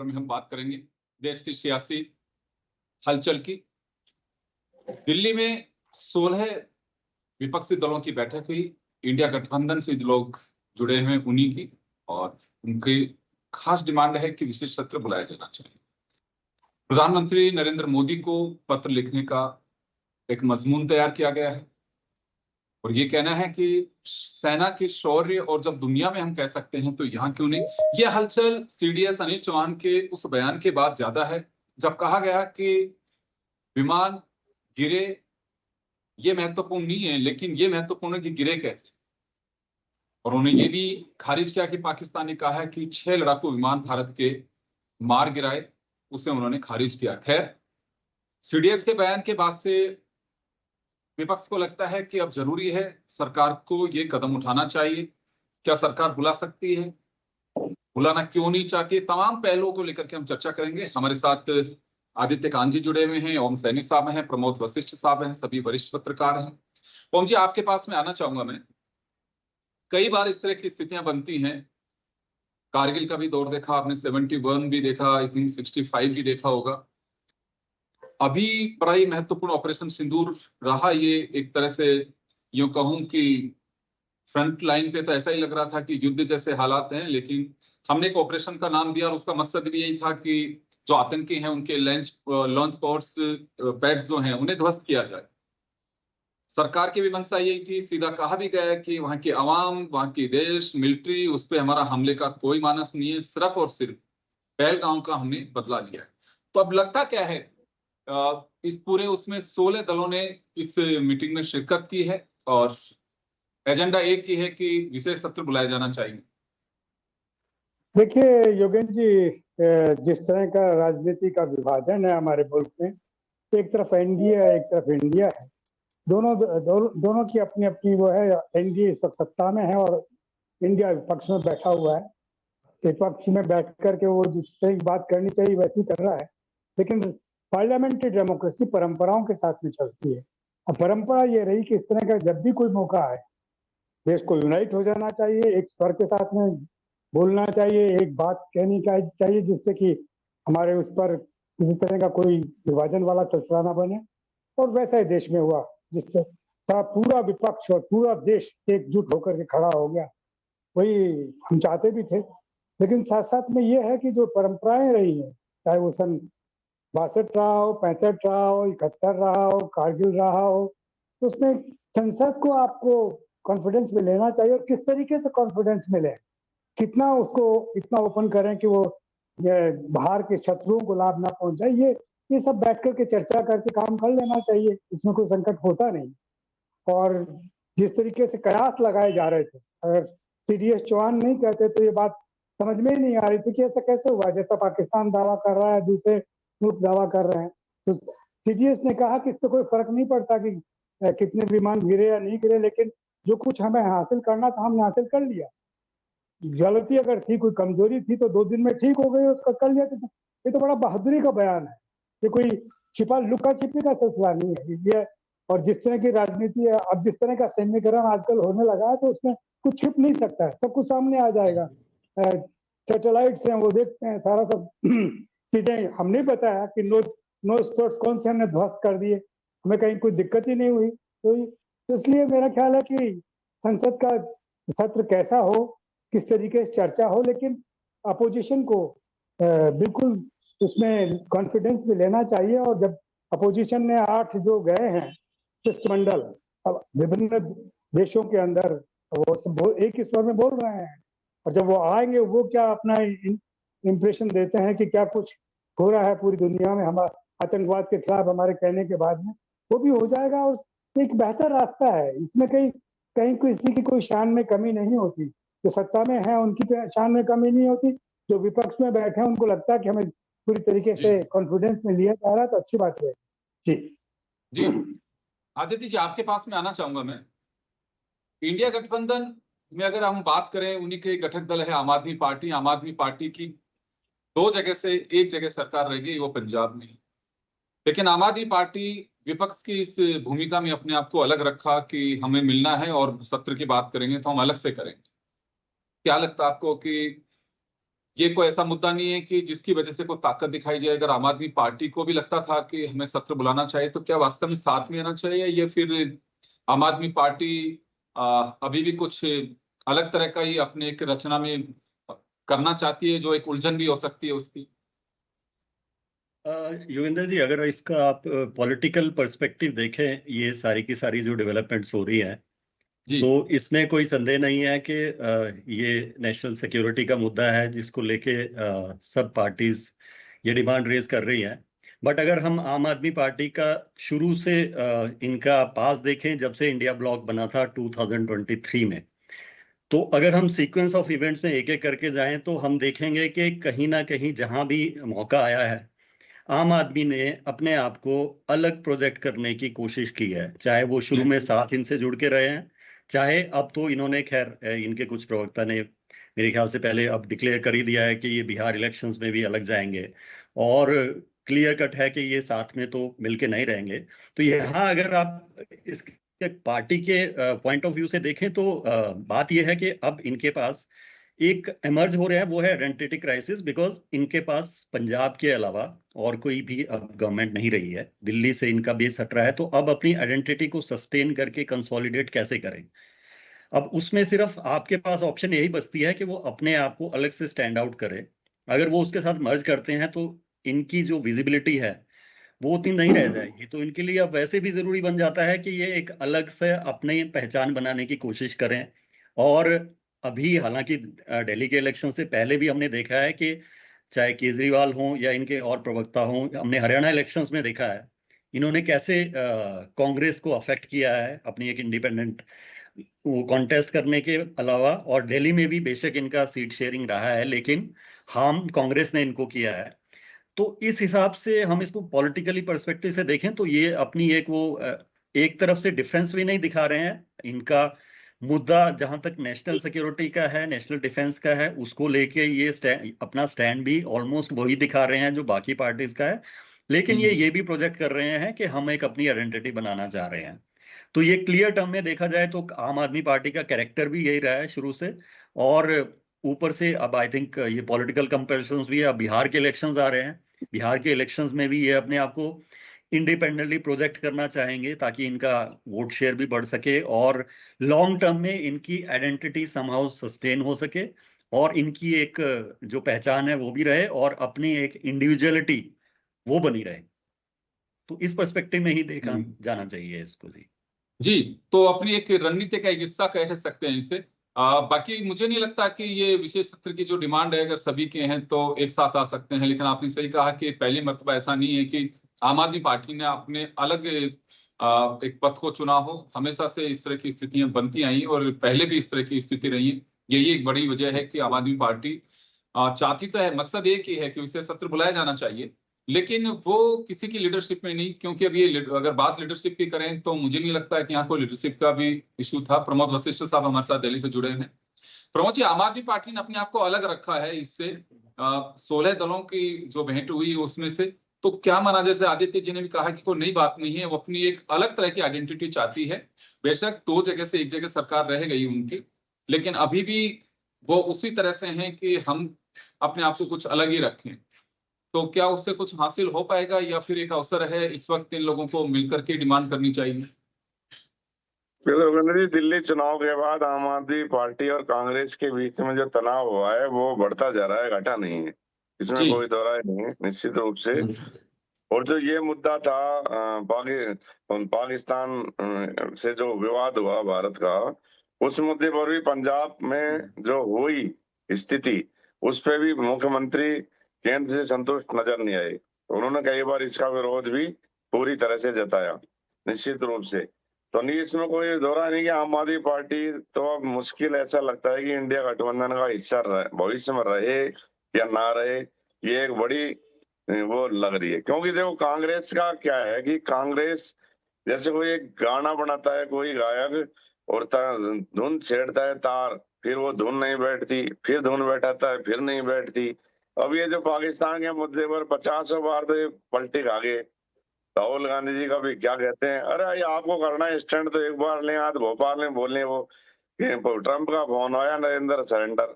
खबर में हम बात करेंगे देश की सियासी हलचल की। दिल्ली में 16 विपक्षी दलों की बैठक हुई। इंडिया गठबंधन से जो लोग जुड़े हुए हैं उन्हीं की, और उनकी खास डिमांड है कि विशेष सत्र बुलाया जाना चाहिए। प्रधानमंत्री नरेंद्र मोदी को पत्र लिखने का एक मजमून तैयार किया गया है और ये कहना है कि सेना के शौर्य, और जब दुनिया में हम कह सकते हैं तो यहाँ क्यों नहीं। यह हलचल सीडीएस अनिल चौहान के उस बयान के बाद ज्यादा है जब कहा गया कि विमान गिरे ये महत्वपूर्ण नहीं है, लेकिन ये महत्वपूर्ण है कि गिरे कैसे। और उन्होंने ये भी खारिज किया कि पाकिस्तान ने कहा है कि 6 लड़ाकू विमान भारत के मार गिराए, उसे उन्होंने खारिज किया। खैर, सीडीएस के बयान के बाद से विपक्ष को लगता है कि अब जरूरी है, सरकार को ये कदम उठाना चाहिए। क्या सरकार बुला सकती है, बुलाना क्यों नहीं चाहती, तमाम पहलुओं को लेकर के हम चर्चा करेंगे। हमारे साथ आदित्य कांजी जुड़े हुए हैं, ओम सैनी साहब हैं, प्रमोद वशिष्ठ साहब हैं, सभी वरिष्ठ पत्रकार हैं। ओम जी, आपके पास में आना चाहूंगा मैं। कई बार इस तरह की स्थितियां बनती हैं, कारगिल का भी दौर देखा आपने, 71 भी देखा, आई थिंक 65 भी देखा होगा। अभी बड़ा ही महत्वपूर्ण ऑपरेशन सिंदूर रहा। ये एक तरह से यूं कहूं कि फ्रंट लाइन पे तो ऐसा ही लग रहा था कि युद्ध जैसे हालात हैं, लेकिन हमने एक ऑपरेशन का नाम दिया और उसका मकसद भी यही था कि जो आतंकी हैं उनके लॉन्च पैड्स जो हैं उन्हें ध्वस्त किया जाए। सरकार की भी मंशा यही थी, सीधा कहा भी गया कि वहां की आवाम, वहां की देश मिलिट्री, उस पर हमारा हमले का कोई मानस नहीं है, सिर्फ और सिर्फ पहलगांव का हमने बदला लिया है। तो अब लगता क्या है, इस पूरे उसमें 16 दलों ने इस मीटिंग में शिरकत की है और एजेंडा एक ही है कि विशेष सत्र बुलाया जाना चाहिए। देखिए योगेंद्र जी, जिस तरह का राजनीति का विभाजन है हमारे मुल्क में, एक तरफ एनडीए है, एक तरफ इंडिया है। दोनों की अपनी अपनी वो है। एनडीए इस वक्त सत्ता में है और इंडिया विपक्ष में बैठा हुआ है। विपक्ष में बैठ करके वो जिस तरह की बात करनी चाहिए वैसी कर रहा है, लेकिन पार्लियामेंट्री डेमोक्रेसी परंपराओं के साथ में चलती है। और परंपरा ये रही कि इस तरह का जब भी कोई मौका आए, देश को यूनाइट हो जाना चाहिए, एक स्वर के साथ में बोलना चाहिए, एक बात कहनी चाहिए जिससे कि हमारे उस पर किसी तरह का कोई विभाजन वाला सिलसिला ना बने। और वैसा ही देश में हुआ, जिससे पूरा विपक्ष और पूरा देश एकजुट होकर के खड़ा हो गया। वही हम चाहते भी थे, लेकिन साथ साथ में ये है कि जो परंपराएं रही हैं, चाहे वो सन 62 रहा हो, 65 रहा हो, 71 रहा हो, कारगिल रहा हो, तो उसमें संसद को आपको कॉन्फिडेंस में लेना चाहिए। और किस तरीके से कॉन्फिडेंस में लें, कितना उसको इतना ओपन करें कि वो बाहर के शत्रुओं को लाभ ना पहुंचाए, ये सब बैठ करके चर्चा करके काम कर लेना चाहिए। इसमें कोई संकट होता नहीं। और जिस तरीके से कयास लगाए जा रहे थे, अगर सीडीएस चौहान नहीं कहते तो ये बात समझ में ही नहीं आ रही थी कि ऐसा कैसे हुआ। जैसा पाकिस्तान दावा कर रहा है, दूसरे मुल्क दावा कर रहे हैं, तो सीडीएस ने कहा कि इससे कोई फर्क नहीं पड़ता कि कितने विमान गिरे या नहीं गिरे, लेकिन जो कुछ हमें हासिल करना था हमने हासिल कर लिया। गलती अगर थी, कोई कमजोरी थी तो 2 दिन में ठीक हो गई, उसका कर लिया। तो ये तो बड़ा बहादुरी का बयान है, ये कोई लुका छिपी का सिलसिला नहीं है ये। और जिस तरह की राजनीति है, अब जिस तरह का सैन्यकरण आजकल होने लगा है, तो उसमें कुछ छिप नहीं सकता है, सब कुछ सामने आ जाएगा। सैटेलाइट से वो देखते हैं सारा सब चीजें। हम नहीं बताया कि नो स्पोर्ट्स कौन से हमने ध्वस्त कर दिए, हमें कहीं कोई दिक्कत ही नहीं हुई। तो इसलिए मेरा ख्याल है कि संसद का सत्र कैसा हो, किस तरीके से चर्चा हो, लेकिन अपोजिशन को बिल्कुल उसमें कॉन्फिडेंस में लेना चाहिए। और जब अपोजिशन ने 8 जो गए हैं शिष्टमंडल, अब विभिन्न देशों के अंदर, वो एक ही स्वर में बोल रहे हैं, और जब वो आएंगे वो क्या अपना इंप्रेशन देते हैं कि क्या कुछ हो रहा है पूरी दुनिया में हमारे आतंकवाद के खिलाफ हमारे कहने के बाद में, वो भी हो जाएगा। और एक बेहतर रास्ता है, इसमें कहीं किसी की कोई शान में कमी नहीं होती। जो सत्ता में है उनकी शान में कमी नहीं होती, जो विपक्ष में बैठे हैं उनको लगता है कि हमें पूरी तरीके से कॉन्फिडेंस में लिया जा रहा है, तो अच्छी बात है। जी जी आदित्य जी, आपके पास में आना चाहूंगा मैं। इंडिया गठबंधन में अगर हम बात करें, उन्हीं के घटक दल है आम आदमी पार्टी। आम आदमी पार्टी की 2 जगह से एक जगह सरकार रहेगी, वो पंजाब में। लेकिन आम आदमी पार्टी विपक्ष की इस भूमिका में अपने आप को अलग रखा कि हमें मिलना है और सत्र की बात करेंगे तो हम अलग से करेंगे। क्या लगता है आपको कि ये कोई ऐसा मुद्दा नहीं है कि जिसकी वजह से कोई ताकत दिखाई जाए। अगर आम आदमी पार्टी को भी लगता था कि हमें सत्र बुलाना चाहिए, तो क्या वास्तव में साथ में आना चाहिए, या फिर आम आदमी पार्टी अभी भी कुछ अलग तरह का ही अपने एक रचना में करना चाहती है, जो एक उलझन भी हो सकती है उसकी? योगेंद्र जी, अगर इसका आप पॉलिटिकल पर्सपेक्टिव देखें, ये सारी की सारी जो डेवलपमेंट्स हो रही है, जी तो इसमें कोई संदेह नहीं है कि ये नेशनल सिक्योरिटी का मुद्दा है, जिसको लेके सब पार्टीज ये डिमांड रेज कर रही है। बट अगर हम आम आदमी पार्टी का शुरू से इनका पास देखें, जब से इंडिया ब्लॉक बना था 2023 में, तो अगर हम सीक्वेंस ऑफ इवेंट्स में एक एक करके जाएं, तो हम देखेंगे कि कहीं ना कहीं जहां भी मौका आया है, आम आदमी ने अपने आप को अलग प्रोजेक्ट करने की कोशिश की है। चाहे वो शुरू में साथ इनसे जुड़ के रहे हैं, चाहे अब तो इन्होंने, खैर इनके कुछ प्रवक्ता ने मेरे ख्याल से पहले अब डिक्लेयर कर ही दिया है कि ये बिहार इलेक्शंस में भी अलग जाएंगे, और क्लियर कट है कि ये साथ में तो मिलके नहीं रहेंगे। तो यहाँ अगर आप इस पार्टी के पॉइंट ऑफ व्यू से देखें, तो बात यह है कि अब इनके पास एक इमर्ज हो रहा है, वो है आइडेंटिटी क्राइसिस, बिकॉज इनके पास पंजाब के अलावा और कोई भी अब गवर्नमेंट नहीं रही है, दिल्ली से इनका बेस हट रहा है, तो अब अपनी आइडेंटिटी को सस्टेन करके कंसोलिडेट कैसे करें। अब उसमें सिर्फ आपके पास ऑप्शन यही बचती है कि वो अपने आप को अलग से स्टैंड आउट करे। अगर वो उसके साथ मर्ज करते हैं, तो इनकी जो विजिबिलिटी है वो उतनी नहीं रह जाएगी। तो इनके लिए अब वैसे भी जरूरी बन जाता है कि ये एक अलग से अपनी पहचान बनाने की कोशिश करें। और अभी हालांकि दिल्ली के इलेक्शन से पहले भी हमने देखा है कि चाहे केजरीवाल हों या इनके और प्रवक्ता हों, हमने हरियाणा इलेक्शंस में देखा है इन्होंने कैसे कांग्रेस को अफेक्ट किया है अपनी एक इंडिपेंडेंट कॉन्टेस्ट करने के अलावा। और दिल्ली में भी बेशक इनका सीट शेयरिंग रहा है, लेकिन हार्म कांग्रेस ने इनको किया है। तो इस हिसाब से हम इसको पॉलिटिकली पर्सपेक्टिव से देखें, तो ये अपनी एक वो एक तरफ से डिफरेंस भी नहीं दिखा रहे हैं। इनका मुद्दा जहां तक नेशनल सिक्योरिटी का है, नेशनल डिफेंस का है, उसको लेके ये अपना स्टैंड भी ऑलमोस्ट वही दिखा रहे हैं जो बाकी पार्टीज का है। लेकिन ये भी प्रोजेक्ट कर रहे हैं कि हम एक अपनी आइडेंटिटी बनाना चाह रहे हैं। तो ये क्लियर टर्म में देखा जाए तो आम आदमी पार्टी का कैरेक्टर भी यही रहा है शुरू से। और ऊपर से अब आई थिंक ये पॉलिटिकल कंपैरिजंस भी है, अब बिहार के इलेक्शंस आ रहे हैं, बिहार के इलेक्शंस में भी ये अपने आप को इंडिपेंडेंटली प्रोजेक्ट करना चाहेंगे, ताकि इनका वोट शेयर भी बढ़ सके और लॉन्ग टर्म में इनकी आइडेंटिटी समहाउ सस्टेन हो सके, और इनकी एक जो पहचान है वो भी रहे, और अपनी एक इंडिविजुअलिटी वो बनी रहे। तो इस पर्सपेक्टिव में ही देखा जाना चाहिए इसको। जी, तो अपनी एक रणनीति का एक हिस्सा कह सकते हैं इसे। बाकी मुझे नहीं लगता कि ये विशेष सत्र की जो डिमांड है, अगर सभी के हैं तो एक साथ आ सकते हैं। लेकिन आपने सही कहा कि पहली मर्तबा ऐसा नहीं है कि आम आदमी पार्टी ने अपने अलग एक पथ को चुना हो। हमेशा से इस तरह की स्थितियां बनती आई और पहले भी इस तरह की स्थिति रही है। यही एक बड़ी वजह है कि आम आदमी पार्टी चाहती तो है, मकसद एक ही है कि विशेष सत्र बुलाया जाना चाहिए, लेकिन वो किसी की लीडरशिप में नहीं। क्योंकि अब ये अगर बात लीडरशिप की करें, तो मुझे नहीं लगता है कि यहाँ कोई लीडरशिप का भी इशू था। प्रमोद वशिष्ठ साहब हमारे साथ दिल्ली से जुड़े हैं। प्रमोद जी, आम आदमी पार्टी ने अपने आप को अलग रखा है इससे, 16 दलों की जो भेंट हुई उसमें से। तो क्या माना, जैसे आदित्य जी ने भी कहा कि कोई नई बात नहीं है, वो अपनी एक अलग तरह की आइडेंटिटी चाहती है। बेशक 2 जगह से 1 जगह सरकार रह गई उनकी, लेकिन अभी भी वो उसी तरह से हैं कि हम अपने आप को कुछ अलग ही रखें। तो क्या उससे कुछ हासिल हो पाएगा, या फिर एक अवसर है इस वक्त इन लोगों को मिलकर के डिमांड करनी चाहिए? रविंद्र जी, दिल्ली चुनाव के बाद आम आदमी पार्टी और कांग्रेस के बीच में जो तनाव हुआ है वो बढ़ता जा रहा है, घटा नहीं है। इसमें कोई दो राय नहीं है, निश्चित रूप से। और जो ये मुद्दा था पाकिस्तान से जो विवाद हुआ भारत का, उस मुद्दे पर भी पंजाब में जो हुई स्थिति, उस पर भी मुख्यमंत्री केंद्र से संतुष्ट नजर नहीं आए। उन्होंने कई बार इसका विरोध भी पूरी तरह से जताया, निश्चित रूप से। तो नहीं, इसमें कोई दोहरा नहीं कि आम आदमी पार्टी तो अब मुश्किल ऐसा लगता है कि इंडिया गठबंधन का हिस्सा भविष्य में रहे या ना रहे, ये एक बड़ी वो लग रही है। क्योंकि देखो, कांग्रेस का क्या है कि कांग्रेस जैसे कोई एक गाना बनाता है कोई गायक, और धुन छेड़ता है तार, फिर वो धुन नहीं बैठती, फिर धुन बैठाता है, फिर नहीं बैठती। अब ये जो पाकिस्तान के मुद्दे पर 50 बार तो ये पलटी खा गए। राहुल गांधी जी का भी क्या कहते हैं, अरे ये आपको करना है स्टैंड तो एक बार लें, आज भोपाल में बोलने वो ट्रंप का फोन आया, नरेंद्र सरेंडर।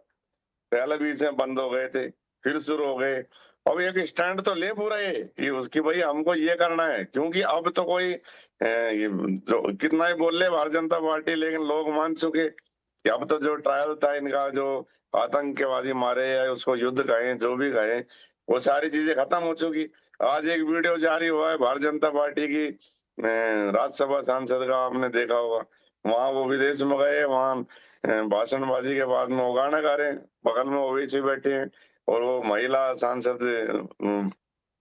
पहले बीच में बंद हो गए थे, फिर शुरू हो गए। अब एक स्टैंड तो ले पूरा ये कि उसकी भाई हमको ये करना है, क्योंकि अब तो कोई जो कितना ही बोल ले भारतीय जनता पार्टी, लेकिन लोग मान चुके कि अब तो जो ट्रायल था इनका, जो आतंकवादी मारे या उसको युद्ध कहें, जो भी कहें, वो सारी चीजें खत्म हो चुकी। आज एक वीडियो जारी हुआ है भारतीय जनता पार्टी की राज्यसभा सांसद का, आपने देखा होगा, वहां वो विदेश में गए, वहां भाषणबाजी के बाद में वो गाना गा रहे हैं, बगल में ओवैसी बैठे हैं, और वो महिला सांसद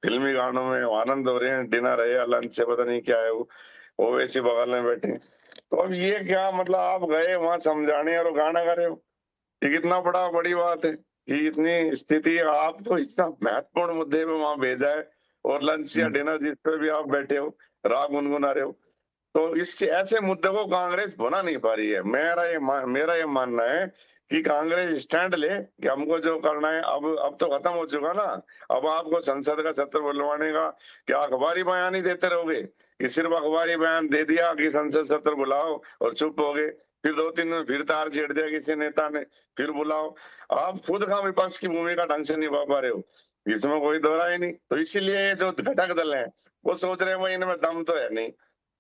फिल्मी गानों में आनंद हो रहे हैं, डिनर है या लंच से पता नहीं क्या है, वो ओवैसी बगल में बैठे हैं। तो अब ये क्या मतलब, आप गए वहां समझाने और गाना गा रहे हो, ये कितना बड़ी बात है कि इतनी स्थिति, आपको इतना महत्वपूर्ण मुद्दे पे वहां भेजा है, और लंच या डिनर जिस पे भी आप बैठे हो राग गुनगुना रहे हो। तो इस ऐसे मुद्दे को कांग्रेस भुना नहीं पा रही है। मेरा ये मानना है कि कांग्रेस स्टैंड ले कि हमको जो करना है, अब तो खत्म हो चुका ना। अब आपको संसद का सत्र बुलवाने का क्या अखबारी बयान ही देते रहोगे कि सिर्फ अखबारी बयान दे दिया कि संसद सत्र बुलाओ और चुप हो गए, फिर 2-3 दिन फिर तार छेड़ दिया किसी नेता ने, फिर बुलाओ। आप खुद का विपक्ष की भूमिका ढंग से निभा पा रहे हो, इसमें कोई दोहरा ही नहीं। तो इसीलिए जो घटक दल है वो सोच रहे हैं इनमें दम तो है नहीं,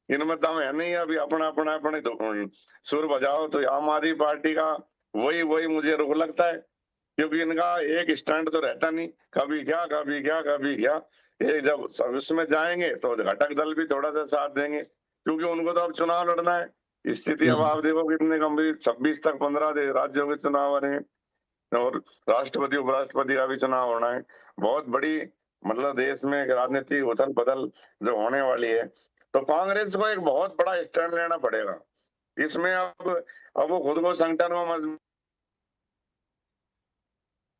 इनमें दम है नहीं, अभी अपने सुर बजाओ। तो आम आदमी पार्टी का वही मुझे रोक लगता है, क्योंकि इनका एक स्टैंड तो रहता नहीं, कभी क्या। ये जब उसमें जाएंगे तो घटक दल भी थोड़ा सा साथ देंगे, क्योंकि उनको तो अब चुनाव लड़ना है। स्थिति अब आप देखो कितने गंभीर, 26 तक 15 राज्यों के चुनाव हो रहे हैं, और राष्ट्रपति उपराष्ट्रपति का भी चुनाव होना है। बहुत बड़ी मतलब देश में राजनीतिक उथल पुथल जो होने वाली है, तो कांग्रेस को एक बहुत बड़ा स्टैंड लेना पड़ेगा इसमें। अब वो खुद को संगठन में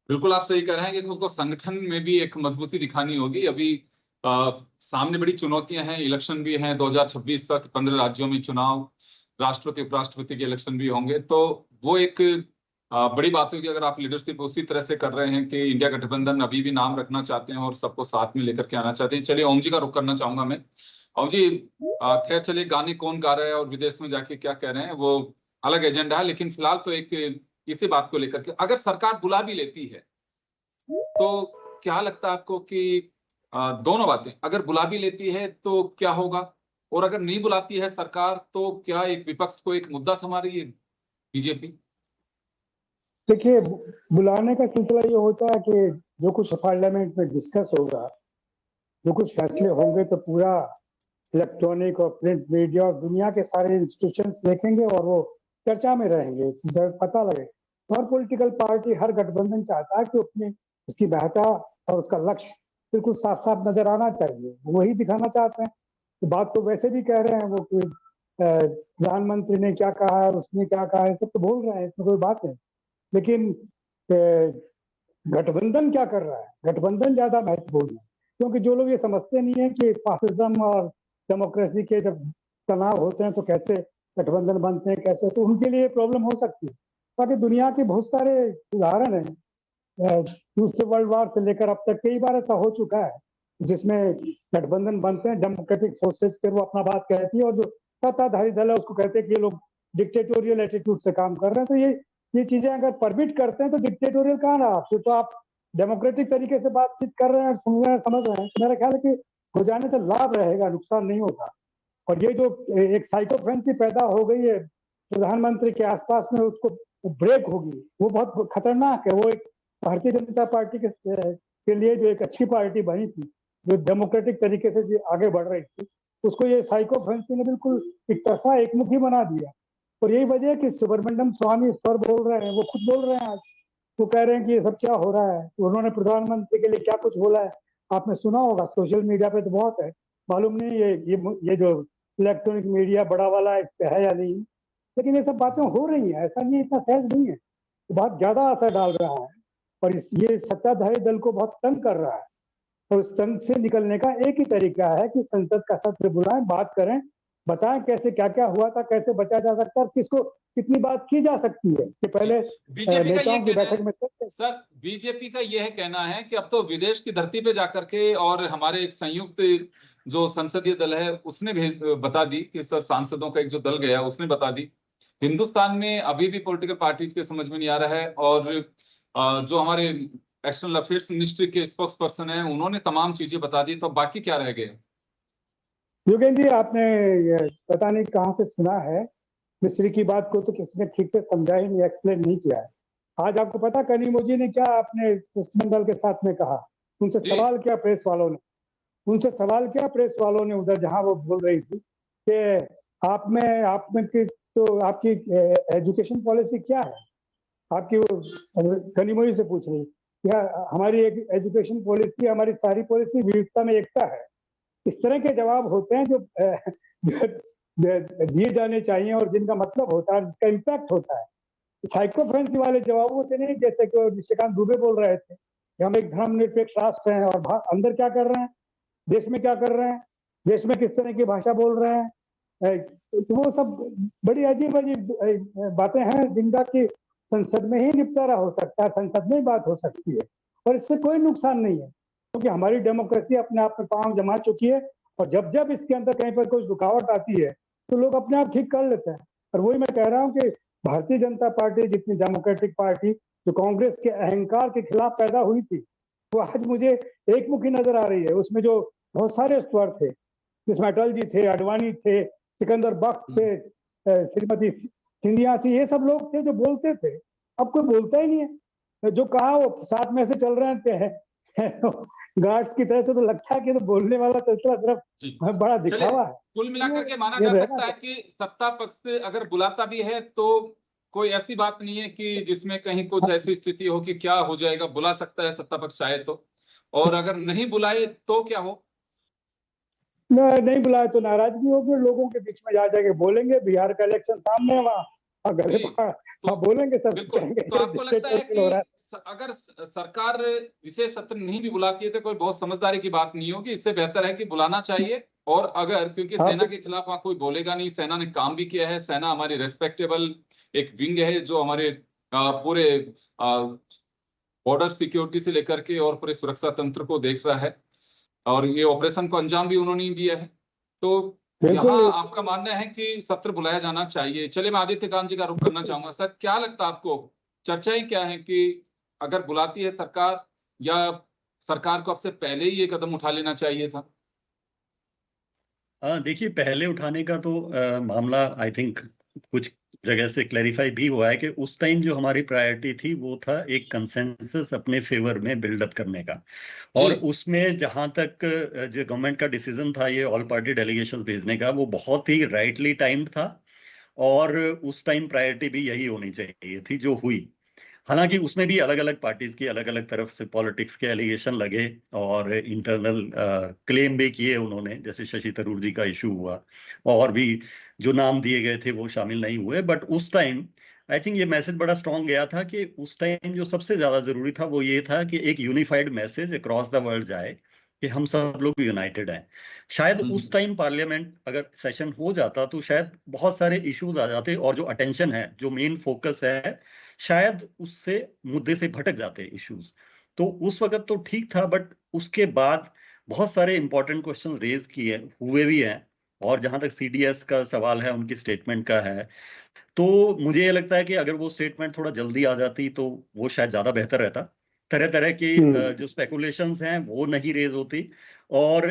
बिल्कुल आप सही कह रहे हैं कि खुद को संगठन में भी एक मजबूती दिखानी होगी। अभी सामने बड़ी चुनौतियां हैं, इलेक्शन भी हैं 2026 तक, 15 राज्यों में चुनाव, राष्ट्रपति उपराष्ट्रपति के इलेक्शन भी होंगे। तो वो एक बड़ी बात होगी अगर आप लीडरशिप उसी तरह से कर रहे हैं कि इंडिया गठबंधन अभी भी नाम रखना चाहते हैं और सबको साथ में लेकर के आना चाहते हैं। चलिए ओम जी का रुख करना चाहूंगा मैं। ओम जी, खैर चलिए, गाने कौन गा रहा है और विदेश में जाके क्या कह रहे हैं वो अलग एजेंडा है, लेकिन फिलहाल तो एक इसी बात को लेकर के अगर सरकार बुला भी लेती है तो क्या लगता है आपको कि दोनों बातें, अगर बुला भी लेती है तो क्या होगा, और अगर नहीं बुलाती है सरकार तो क्या एक विपक्ष को एक मुद्दा थमा रही है बीजेपी? देखिए, बुलाने का सिलसिला ये होता है कि जो कुछ पार्लियामेंट में डिस्कस होगा, जो कुछ फैसले होंगे, तो पूरा इलेक्ट्रॉनिक और प्रिंट मीडिया और दुनिया के सारे इंस्टीट्यूशंस देखेंगे और वो चर्चा में रहेंगे, इससे पता लगे। हर पॉलिटिकल पार्टी, हर गठबंधन चाहता है कि अपनी उसकी महत्ता और उसका लक्ष्य बिल्कुल साफ साफ नजर आना चाहिए, वही दिखाना चाहते हैं। तो बात तो वैसे भी कह रहे हैं वो कि प्रधानमंत्री ने क्या कहा है, उसने क्या कहा है, सब तो बोल रहे हैं, इसमें कोई बात नहीं। लेकिन गठबंधन क्या कर रहा है, गठबंधन ज्यादा महत्वपूर्ण है, क्योंकि जो लोग ये समझते नहीं है कि फासिज्म और डेमोक्रेसी के जब तनाव होते हैं तो कैसे गठबंधन बनते हैं, कैसे, तो उनके लिए प्रॉब्लम हो सकती है। बाकी दुनिया के बहुत सारे उदाहरण हैं, दूसरे वर्ल्ड वॉर से लेकर अब तक कई बार ऐसा हो चुका है जिसमें गठबंधन बनते हैं, डेमोक्रेटिक फोर्सेस फिर वो अपना बात कहती है, और जो सत्ताधारी दल है उसको कहते हैं कि ये लोग डिक्टेटोरियल एटीट्यूड से काम कर रहे हैं। तो ये चीजें अगर परमिट करते हैं तो डिक्टेटोरियल कहाँ रहा, फिर तो आप डेमोक्रेटिक तरीके से बातचीत कर रहे हैं, सुन रहे हैं, समझ रहे हैं। मेरा ख्याल है कि हो जाने से लाभ रहेगा, नुकसान नहीं होगा। और ये जो एक साइकोफ्रेंसी पैदा हो गई है प्रधानमंत्री के आसपास में, उसको ब्रेक होगी, वो बहुत खतरनाक है। वो एक भारतीय जनता पार्टी के लिए जो एक अच्छी पार्टी बनी थी, जो डेमोक्रेटिक तरीके से आगे बढ़ रही थी, उसको ये साइकोफ्रेंसी ने बिल्कुल एक तरफा एकमुखी बना दिया। और यही वजह है कि सुब्रमण्यम स्वामी इस पर बोल रहे हैं, वो खुद बोल रहे हैं आज, वो कह रहे हैं कि ये सब क्या हो रहा है। तो उन्होंने प्रधानमंत्री के लिए क्या कुछ बोला है आपने सुना होगा, सोशल मीडिया पे तो बहुत है, मालूम नहीं ये जो इलेक्ट्रॉनिक मीडिया बड़ा वाला है इस पे है या नहीं, लेकिन ये सब बातें हो रही हैं, ऐसा नहीं, इतना सहज नहीं है, तो बहुत ज्यादा असर डाल रहा है और ये सत्ताधारी दल को बहुत तंग कर रहा है। और उस तंग से निकलने का एक ही तरीका है कि संसद का सत्र बुलाएं, बात करें, बताएं कैसे क्या क्या हुआ था, कैसे बचा जा सकता है, किसको कितनी बात की जा सकती है कि पहले नेताओं की बैठक में। सर, बीजेपी का यह कहना है कि अब तो विदेश की धरती पे जाकर के, और हमारे एक संयुक्त जो संसदीय दल है उसने बता दी कि सर, सांसदों का एक जो दल गया उसने बता दी, हिंदुस्तान में अभी भी पॉलिटिकल पार्टीज के समझ में नहीं आ रहा है, और जो हमारे एक्सटर्नल अफेयर्स मिनिस्ट्री के स्पोक्स पर्सन है उन्होंने तमाम चीजें बता दी, तो बाकी क्या रह गया? योगेंद्र जी, आपने ये पता नहीं कहाँ से सुना है, मिस्री की बात को तो किसी ने ठीक से समझा ही नहीं, एक्सप्लेन नहीं किया है। आज आपको पता कनिमोझी ने क्या अपने शिष्टमंडल के साथ में कहा? उनसे जी। सवाल किया प्रेस वालों ने, उधर जहां वो बोल रही थी कि आप में की तो आपकी एजुकेशन पॉलिसी क्या है, आपकी वो कनिमोझी से पूछ रही क्या हमारी एक एजुकेशन पॉलिसी, हमारी सारी पॉलिसी विविधता में एकता है। इस तरह के जवाब होते हैं जो दिए जाने चाहिए और जिनका मतलब होता है, जिसका इम्पैक्ट होता है। साइकोफ्रेंसी वाले जवाब होते नहीं, जैसे कि निशिकांत दुबे बोल रहे थे कि हम एक धर्मनिरपेक्ष राष्ट्र हैं और अंदर क्या कर रहे हैं, देश में क्या कर रहे हैं, देश में किस तरह की भाषा बोल रहे हैं। तो वो सब बड़ी अजीब अजीब बातें हैं जिनका कि संसद में ही निपटारा हो सकता है, संसद में ही बात हो सकती है और इससे कोई नुकसान नहीं है, क्योंकि हमारी डेमोक्रेसी अपने आप में पांव जमा चुकी है और जब जब इसके अंदर कहीं पर कोई रुकावट आती है तो लोग अपने आप ठीक कर लेते हैं। और वही मैं कह रहा हूँ कि भारतीय जनता पार्टी जितनी डेमोक्रेटिक पार्टी जो कांग्रेस के अहंकार के खिलाफ पैदा हुई थी, वो आज मुझे एक मुखी नजर आ रही है। उसमें जो बहुत सारे स्वर थे, जिसमें अटल जी थे, आडवाणी थे, सिकंदर बख्श थे, श्रीमती सिंधिया थी, ये सब लोग थे जो बोलते थे। अब कोई बोलता ही नहीं है। जो कहा वो साथ में से चल रहे हैं गार्ड्स की तरह से, तो लगता है कि तो बोलने वाला सिलसिला सिर्फ बड़ा दिखावा है। कुल मिलाकर के माना ये जा रहना सकता है कि सत्ता पक्ष से अगर बुलाता भी है तो कोई ऐसी बात नहीं है कि जिसमें कहीं कुछ ऐसी स्थिति हो कि क्या हो जाएगा, बुला सकता है सत्ता पक्ष चाहे तो, और अगर नहीं बुलाए तो क्या हो? नहीं बुलाए तो नाराजगी होगी, लोगों के बीच में जा जाके बोलेंगे। बिहार का इलेक्शन सामने है वहाँ, गले जी, तो बोलेंगे सब, बिल्कुल। कहेंगे तो आपको लगता है dictatorship हो रहा है। कि अगर सरकार विशेष सत्र नहीं भी बुलाती है तो कोई बहुत समझदारी की बात नहीं होगी, इससे बेहतर है कि बुलाना चाहिए। और अगर, क्योंकि हाँ, सेना के खिलाफ वहां कोई बोलेगा नहीं, सेना ने काम भी किया है, सेना हमारी रेस्पेक्टेबल एक विंग है जो हमारे पूरे बॉर्डर सिक्योरिटी से लेकर के और पूरे सुरक्षा तंत्र को देख रहा है, और ये ऑपरेशन को अंजाम भी उन्होंने ही दिया है। तो बिल्कुल। यहाँ आपका मानना है कि सत्र बुलाया जाना चाहिए। चलिए, मैं आदित्य कांत जी का रुख करना चाहूंगा। सर, क्या लगता है आपको, चर्चाएं क्या है कि अगर बुलाती है सरकार, या सरकार को अब से पहले ही ये कदम उठा लेना चाहिए था? देखिए, पहले उठाने का तो मामला आई थिंक कुछ जगह से क्लैरिफाई भी हुआ है कि उस टाइम जो हमारी प्रायोरिटी थी वो था एक कंसेंसस अपने फेवर में बिल्डअप करने का। और उसमें जहां तक जो गवर्नमेंट का डिसीजन था ये ऑल पार्टी डेलीगेशन भेजने का, वो बहुत ही राइटली टाइम्ड था और उस टाइम प्रायोरिटी भी यही होनी चाहिए थी जो हुई। हालांकि उसमें भी अलग अलग पार्टीज की अलग अलग तरफ से पॉलिटिक्स के एलिगेशन लगे और इंटरनल क्लेम भी किए उन्होंने, जैसे शशि थरूर जी का इशू हुआ और भी जो नाम दिए गए थे वो शामिल नहीं हुए। बट उस टाइम आई थिंक ये मैसेज बड़ा स्ट्रांग गया था कि उस टाइम जो सबसे ज्यादा जरूरी था वो ये था कि एक unified message across the world जाए कि हम सब लोग यूनाइटेड हैं। शायद उस टाइम पार्लियामेंट अगर सेशन हो जाता तो शायद बहुत सारे इश्यूज आ जाते और जो अटेंशन है, जो मेन फोकस है, शायद उससे मुद्दे से भटक जाते इश्यूज। तो उस वक्त तो ठीक था, बट उसके बाद बहुत सारे इंपॉर्टेंट क्वेश्चन रेज किए हुए भी हैं। और जहां तक सीडीएस का सवाल है, उनकी स्टेटमेंट का है, तो मुझे ये लगता है कि अगर वो स्टेटमेंट थोड़ा जल्दी आ जाती तो वो शायद ज्यादा बेहतर रहता। तरह तरह की जो स्पेकुलेशंस हैं वो नहीं रेज होती और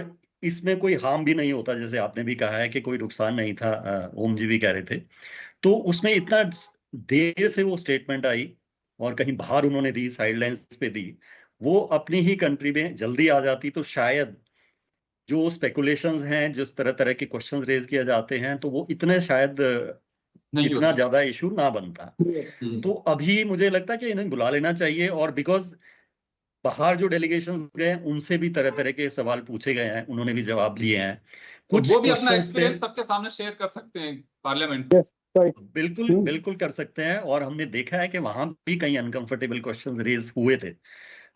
इसमें कोई हार्म भी नहीं होता। जैसे आपने भी कहा है कि कोई नुकसान नहीं था, ओम जी भी कह रहे थे। तो उसमें इतना देर से वो स्टेटमेंट आई और कहीं बाहर उन्होंने दी, साइडलाइंस पे दी, वो अपनी ही कंट्री में जल्दी आ जाती तो शायद जो स्पेकुलेशंस हैं, जिस तरह तरह के क्वेश्चंस रेज किए जाते हैं, तो वो इतने शायद नहीं इतना होता। ज्यादा इशू ना बनता। तो अभी मुझे लगता है कि इन्हें बुला लेना चाहिए। और बिकॉज बाहर जो डेलीगेशंस गए उनसे भी तरह तरह के सवाल पूछे गए हैं, उन्होंने भी जवाब दिए हैं तो कुछ वो भी अपना क्वेश्चंस पे। एक्सपीरियंस सबके सामने शेयर कर सकते हैं पार्लियामेंट में। बिल्कुल बिल्कुल कर सकते हैं और हमने देखा है कि वहां भी कई अनकंफर्टेबल क्वेश्चंस रेज हुए थे।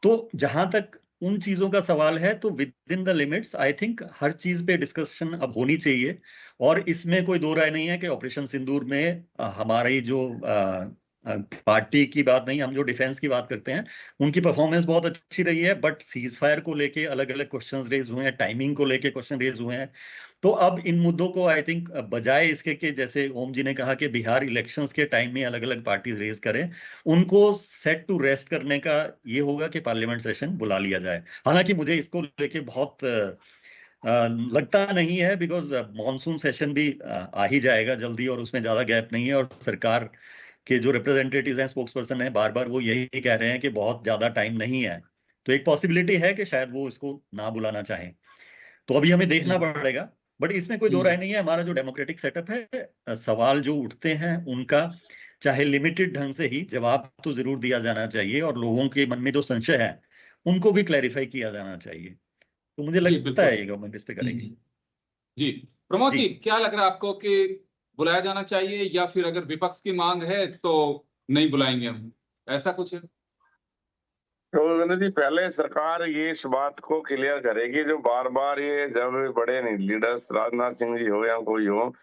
तो जहां तक उन चीजों का सवाल है तो within the limits I think हर चीज पे डिस्कशन अब होनी चाहिए। और इसमें कोई दो राय नहीं है कि ऑपरेशन सिंदूर में हमारी जो पार्टी की बात नहीं, हम जो डिफेंस की बात करते हैं, उनकी परफॉर्मेंस बहुत अच्छी रही है। बट सीज फायर को लेके अलग अलग क्वेश्चंस रेज हुए हैं, टाइमिंग को लेके क्वेश्चन रेज हुए हैं, तो अब इन मुद्दों को आई थिंक बजाय इसके कि जैसे ओम जी ने कहा कि बिहार इलेक्शंस के टाइम में अलग अलग पार्टीज रेज करें, उनको सेट टू रेस्ट करने का ये होगा कि पार्लियामेंट सेशन बुला लिया जाए। हालांकि मुझे इसको लेके बहुत लगता नहीं है, बिकॉज मॉनसून सेशन भी आ ही जाएगा जल्दी और उसमें ज्यादा गैप नहीं है, और सरकार के जो रिप्रेजेंटेटिव हैं, स्पोक्स पर्सन है, बार बार वो यही कह रहे हैं कि बहुत ज्यादा टाइम नहीं है। तो एक पॉसिबिलिटी है कि शायद वो इसको ना बुलाना चाहें, तो अभी हमें देखना पड़ेगा। बट इसमें कोई दो राय नहीं है, हमारा जो डेमोक्रेटिक सेटअप है, सवाल जो उठते हैं उनका चाहे लिमिटेड ढंग से ही जवाब तो जरूर दिया जाना चाहिए, और लोगों के मन में जो संशय है उनको भी क्लैरिफाई किया जाना चाहिए। तो मुझे लगता है ये गवर्नमेंट इस पे करेगी। जी प्रमोद जी। जी, क्या लग रहा है आपको कि बुलाया जाना चाहिए, या फिर अगर विपक्ष की मांग है तो नहीं बुलाएंगे हम, ऐसा कुछ है? तो विनोद जी, पहले सरकार ये इस बात को क्लियर करेगी, जो बार बार ये जब बड़े लीडर्स राजनाथ सिंह जी हो या कोई हो,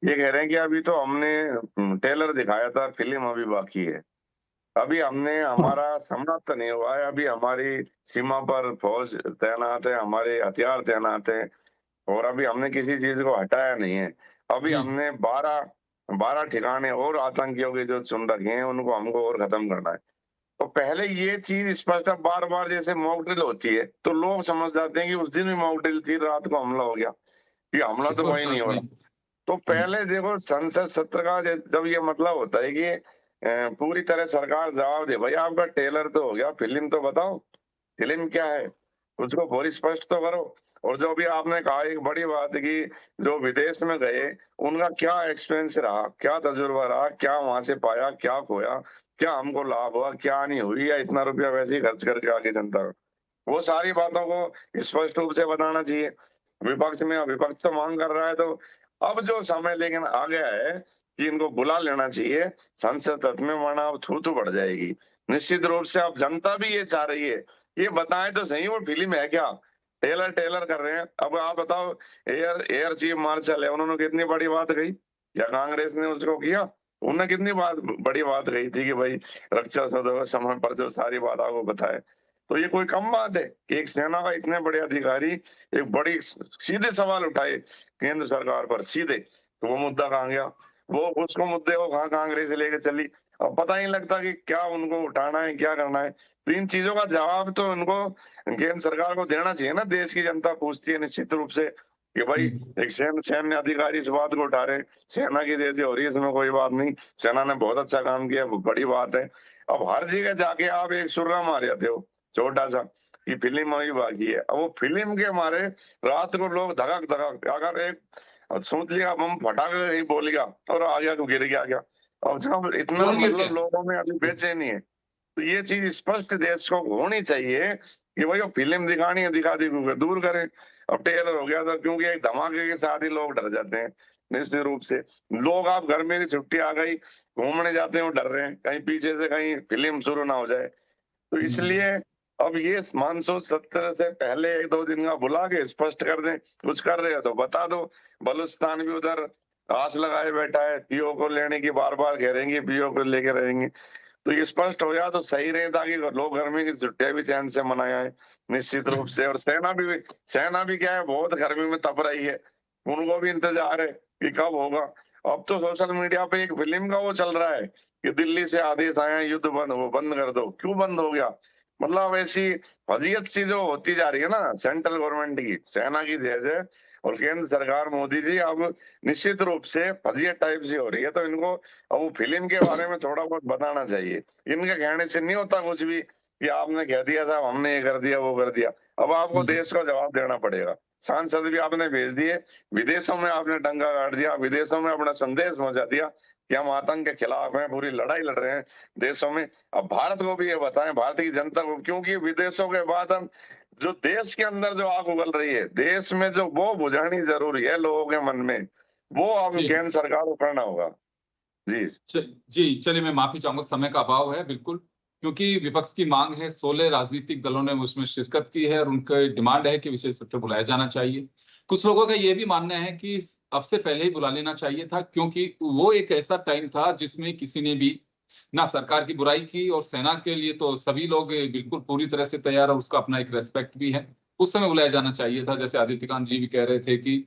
ये कह रहे हैं कि अभी तो हमने ट्रेलर दिखाया था, फिल्म अभी बाकी है, अभी हमने हमारा समाप्त नहीं हुआ है, अभी हमारी सीमा पर फौज तैनात है, हमारे हथियार तैनात है, और अभी हमने किसी चीज को हटाया नहीं है। अभी जी। हमने 12 ठिकाने और आतंकियों के जो चुन रखे हैं उनको हमको और खत्म करना है। तो पहले ये चीज स्पष्ट, अब बार बार जैसे मॉक ड्रिल होती है तो लोग समझ जाते हैं कि उस दिन भी मॉक ड्रिल थी, रात को हमला हो गया, कि हमला तो वही नहीं हो रहा। तो पहले देखो, संसद सत्र का जब ये मतलब होता है कि पूरी तरह सरकार जवाब दे, भाई आपका ट्रेलर तो हो गया, फिल्म तो बताओ, फिल्म क्या है उसको बहुत स्पष्ट तो करो। और जो भी आपने कहा, एक बड़ी बात की, जो विदेश में गए उनका क्या एक्सपीरियंस रहा, क्या तजुर्बा रहा, क्या वहां से पाया, क्या खोया, क्या हमको लाभ हुआ, क्या नहीं हुई, या इतना रुपया वैसे ही खर्च करके आगे जनता को, वो सारी बातों को स्पष्ट रूप से बताना चाहिए। विपक्ष तो मांग कर रहा है, तो अब जो समय लेकिन आ गया है कि इनको बुला लेना चाहिए संसद तक में, वरना अब थू बढ़ जाएगी निश्चित रूप से। अब जनता भी ये चाह रही है, ये बताएं तो सही वो फिल्म है क्या, टेलर कर रहे हैं। अब आप बताओ, एयर चीफ मार्शल है, उन्होंने कितनी बड़ी बात कही, या कांग्रेस ने उसको किया, उन्होंने कितनी बड़ी बात कही थी कि भाई रक्षा सदस्य समय पर जो सारी बात आपको बताए। तो ये कोई कम बात है कि एक सेना का इतने बड़े अधिकारी एक बड़ी सीधे सवाल उठाए केंद्र सरकार पर सीधे, तो वो मुद्दा कहाँ गया, वो उसको मुद्दे को कहाँ कांग्रेस लेके चली। अब पता नहीं लगता कि क्या उनको उठाना है, क्या करना है। तो इन चीजों का जवाब तो उनको केंद्र सरकार को देना चाहिए ना, देश की जनता पूछती है निश्चित रूप से कि भाई एक सैन्य अधिकारी इस बात को उठा रहे, सेना की जैसे हो रही है, इसमें कोई बात नहीं, सेना ने बहुत अच्छा काम किया, बड़ी बात है। अब हर जगह जाके आप एक सुर्रा मार जाते हो छोटा सा, कि फिल्म अभी बाकी है। अब वो फिल्म के मारे रात को लोग धड़क अगर एक सोच लिया बम फटाके कहीं बोल गया और आ गया तो गिर गया क्या, अब जब इतना कौन गिर मतलब गया? लोगों में अभी बेचैनी है, तो ये चीज स्पष्ट देश को होनी चाहिए कि भाई वो फिल्म दिखानी है, दिखा दी, दूर करें। अब ट्रेलर हो गया था, क्योंकि एक धमाके के साथ ही लोग डर जाते हैं निश्चित रूप से। लोग, आप घर में की छुट्टी आ गई, घूमने जाते हैं, डर रहे हैं कहीं पीछे से कहीं फिल्म शुरू ना हो जाए। तो इसलिए अब ये मानसून सत्र से पहले 1-2 दिन का बुला के स्पष्ट कर दें, कुछ कर रहे हो तो बता दो। बलूचिस्तान भी उधर आस लगाए बैठा है, पीओ को लेने की बार बार कह रहेंगे, पीओ को लेके रहेंगे। तो ये स्पष्ट हो जाए तो सही रहे, ताकि लोग गर्मी की छुट्टियां भी चैन से मनाए निश्चित रूप से। और सेना भी क्या है, बहुत गर्मी में तप रही है, उनको भी इंतजार है कि कब होगा। अब तो सोशल मीडिया पे एक फिल्म का वो चल रहा है कि दिल्ली से आदेश आया युद्ध बंद कर दो, क्यों बंद हो गया, मतलब ऐसी फजीयत सी जो होती जा रही है ना सेंट्रल गवर्नमेंट की, सेना की जय और केंद्र सरकार मोदी जी अब निश्चित रूप से फजीयत टाइप से हो रही है। तो इनको अब वो फिल्म के बारे में थोड़ा बहुत बताना चाहिए। इनके कहने से नहीं होता कुछ भी कि आपने कह दिया था, हमने ये कर दिया, वो कर दिया। अब आपको देश को जवाब देना पड़ेगा। सांसद भी आपने भेज दिए, विदेशों में आपने डंका काट दिया, विदेशों में अपना संदेश पहुंचा दिया कि हम आतंक के खिलाफ हैं, पूरी लड़ाई लड़ रहे हैं देशों में। अब भारत को भी ये बताएं, भारतीय जनता को, क्योंकि विदेशों के बाद हम जो देश के अंदर जो आग उगल रही है, देश में जो वो बुझानी जरूरी है लोगों के मन में, वो अब केंद्र सरकार को करना होगा। जी चलिए, मैं माफी चाहूंगा, समय का अभाव है बिल्कुल, क्योंकि विपक्ष की मांग है, 16 राजनीतिक दलों ने उसमें शिरकत की है और उनका डिमांड है कि विशेष सत्र बुलाया जाना चाहिए। कुछ लोगों का यह भी मानना है कि अब से पहले ही बुला लेना चाहिए था, क्योंकि वो एक ऐसा टाइम था जिसमें किसी ने भी ना सरकार की बुराई की, और सेना के लिए तो सभी लोग बिल्कुल पूरी तरह से तैयार, और उसका अपना एक रेस्पेक्ट भी है। उस समय बुलाया जाना चाहिए था। जैसे आदित्यकांत जी भी कह रहे थे कि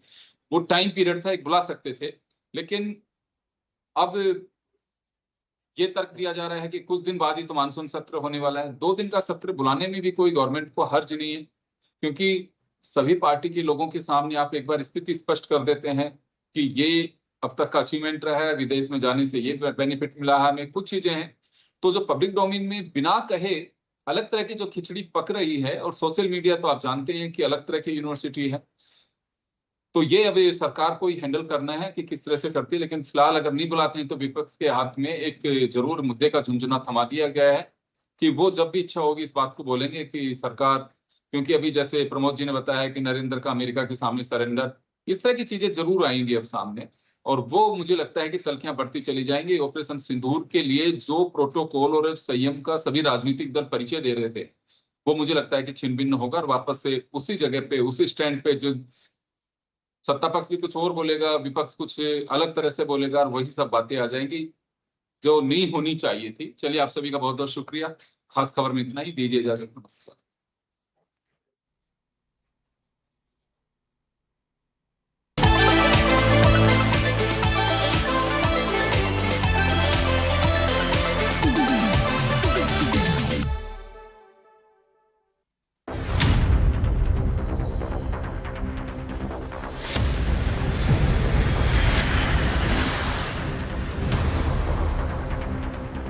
वो टाइम पीरियड था, एक बुला सकते थे। लेकिन अब ये तर्क दिया जा रहा है कि कुछ दिन बाद ही तो मानसून सत्र होने वाला है। 2 दिन का सत्र बुलाने में भी कोई गवर्नमेंट को हर्ज नहीं है, क्योंकि सभी पार्टी के लोगों के सामने आप एक बार स्थिति स्पष्ट कर देते हैं कि ये अब तक का अचीवमेंट रहा है, विदेश में जाने से ये बेनिफिट मिला है हमें, कुछ चीजें हैं। तो जो पब्लिक डोमेन में बिना कहे अलग तरह की जो खिचड़ी पक रही है, और सोशल मीडिया तो आप जानते हैं कि अलग तरह की यूनिवर्सिटी है, तो ये अब सरकार को ही हैंडल करना है कि किस तरह से करती है। लेकिन फिलहाल अगर नहीं बुलाते हैं तो विपक्ष के हाथ में एक जरूर मुद्दे का झुंझुना थमा दिया गया है कि वो जब भी इच्छा होगी इस बात को बोलेंगे कि सरकार, क्योंकि अभी जैसे प्रमोद जी ने बताया कि नरेंद्र का अमेरिका के सामने सरेंडर, इस तरह की चीजें जरूर आएंगी अब सामने, और वो मुझे लगता है कि तलखियां बढ़ती चली जाएंगी। ऑपरेशन सिंदूर के लिए जो प्रोटोकॉल और संयम का सभी राजनीतिक दल परिचय दे रहे थे, वो मुझे लगता है कि छिन्न भिन्न होगा, और वापस से उसी जगह पे, उसी स्टैंड पे, जो सत्ता पक्ष भी कुछ और बोलेगा, विपक्ष कुछ अलग तरह से बोलेगा, और वही सब बातें आ जाएंगी जो नहीं होनी चाहिए थी। चलिए, आप सभी का बहुत बहुत शुक्रिया। खास खबर में इतना ही, दीजिए इजाजत, नमस्कार।